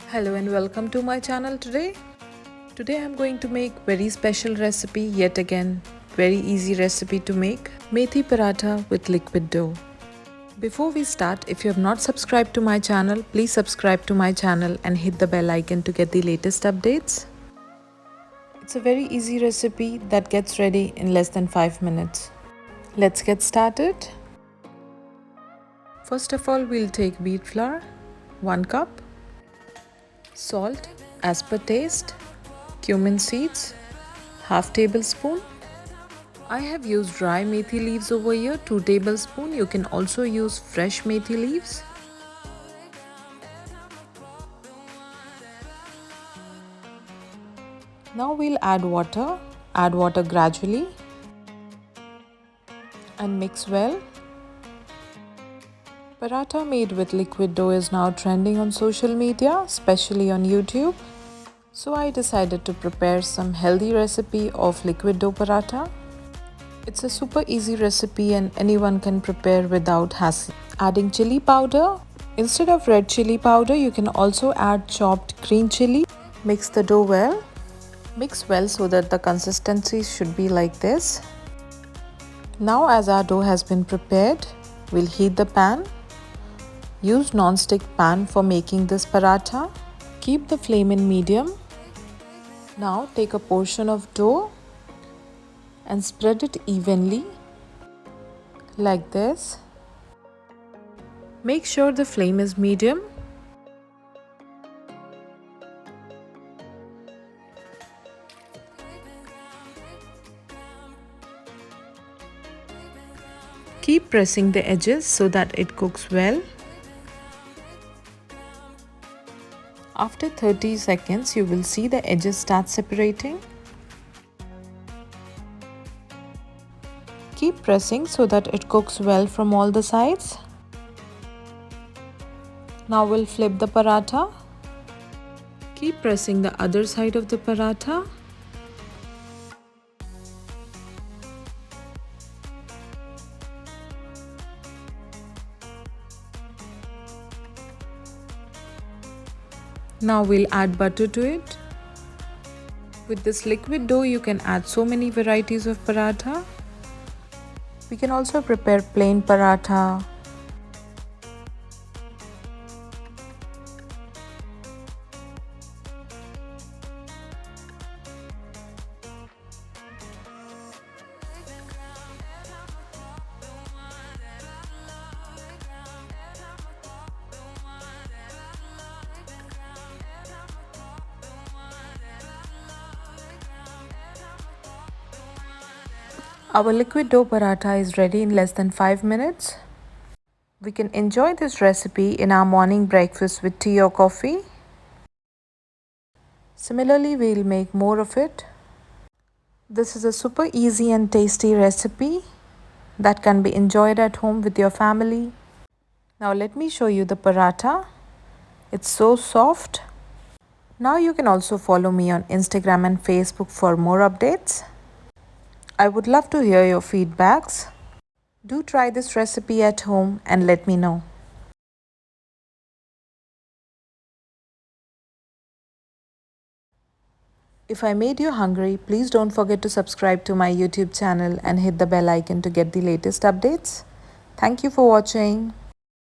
Hello and welcome to my channel today. Today I'm going to make very special recipe yet again. Very easy recipe to make. Methi paratha with liquid dough. Before we start, if you have not subscribed to my channel, please subscribe to my channel and hit the bell icon to get the latest updates. It's a very easy recipe that gets ready in less than 5 minutes. Let's get started. First of all, we'll take wheat flour, 1 cup. Salt as per taste, cumin seeds, half tablespoon. I have used dry methi leaves over here, 2 tablespoons. You can also use fresh methi leaves. Now we'll add water gradually and mix well. Paratha made with liquid dough is now trending on social media, especially on YouTube. So I decided to prepare some healthy recipe of liquid dough paratha. It's a super easy recipe and anyone can prepare without hassle. Adding chili powder. Instead of red chili powder, you can also add chopped green chili. Mix the dough well. Mix well so that the consistency should be like this. Now as our dough has been prepared, we'll heat the pan. Use non-stick pan for making this paratha. Keep the flame in medium. Now take a portion of dough and spread it evenly like this. Make sure the flame is medium. Keep pressing the edges so that it cooks well. After 30 seconds, you will see the edges start separating. Keep pressing so that it cooks well from all the sides. Now we'll flip the paratha. Keep pressing the other side of the paratha. Now we'll add butter to it. With this liquid dough, you can add so many varieties of paratha. We can also prepare plain paratha. Our liquid dough paratha is ready in less than 5 minutes. We can enjoy this recipe in our morning breakfast with tea or coffee. Similarly, we'll make more of it. This is a super easy and tasty recipe that can be enjoyed at home with your family. Now let me show you the paratha. It's so soft. Now you can also follow me on Instagram and Facebook for more updates. I would love to hear your feedbacks. Do try this recipe at home and let me know. If I made you hungry, please don't forget to subscribe to my YouTube channel and hit the bell icon to get the latest updates. Thank you for watching.